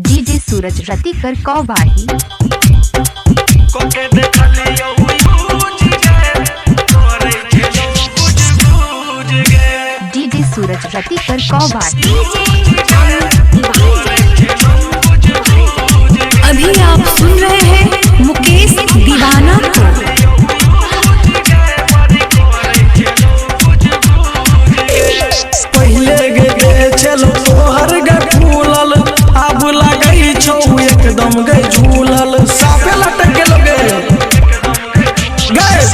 DJ सूरज रतिकर कौबाही DJ सूरज रतिकर कौबाही। अभी आप सुन रहे हैं मुकेश दीवाना को। पहले गे चलो तोहर गे फूलल अब लगई छौ एकदम गे झूलल साफे लटक गेल गे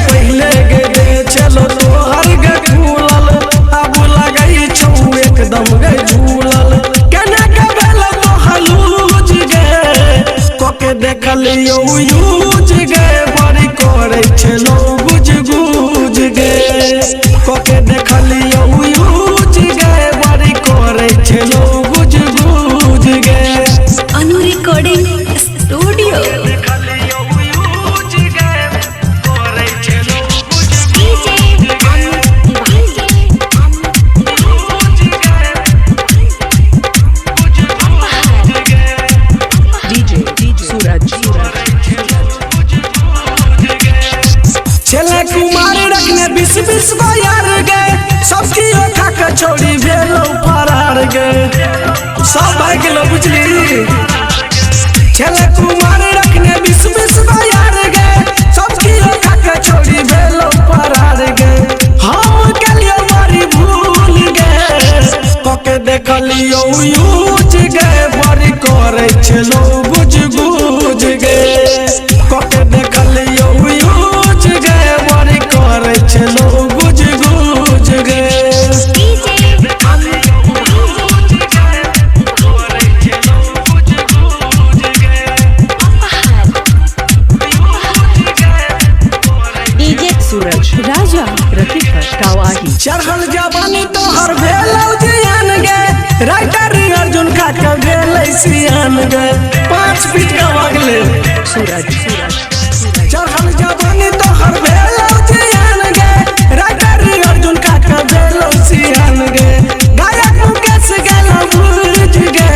पहले गे चलो तोहर गे फूलल अब लगई छौ एकदम गे झूलल केने के भेल तो हलूज गे कोके देखलियो यूज गे बड़ी करे छलो गुज गुज गे कोके देखलियो अनु रिकॉर्डिंग स्टूडियो। चले कुमार रखने 20-20 गो यार गए सबकी ओखा के छोड़ी भेलो फरार गए सब भाई के लोग बुझली। चले कुमार रखने 20-20 गो यार गए सबकी ओखा के छोड़ी भेलो फरार गए हम के लिए बड़ी भूल गए कोके देखलियो यूज गए बड़ी करे छलो गुज गुज गए कोके देखलियो यूज गए बड़ी करे छलो गुज गुज गए। डीजे सूरज राजा रतिकर कौबाही। चढ़ल जवानी तोहर भेलौ जियान गे राइटर अर्जुन का के भेलै सियान गे 5 फीट का भगले सूरज चढ़ल जवानी तोहर भेलौ जियान गे राइटर अर्जुन का के भेलौ सियान गे गायक मुकेश गेलौ बुझ गे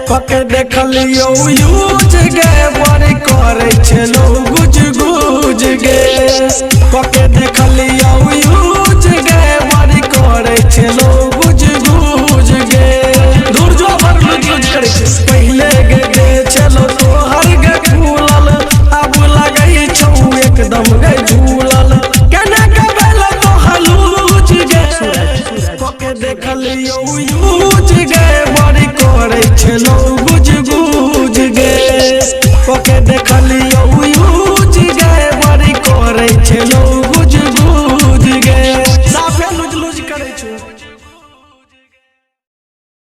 कोके देखलियो यूज गे बड़ी करे छलो गुज गुज गे कोके देखलियो यूज गे बड़ी करे छलो गुज गुज गे दूर जो भर लुज करे पहले गे चलो तोहर गे फूलल अब लगई छौ एकदम गे झूलल केने के भेल तो हलूज गे कोके देखलियो यूज गे बड़ी करे छलो गुज गुज गे कोके देखलियो यूज गे बड़ी करे छलो गुज गुज गे साफे लुज लुज करे छो।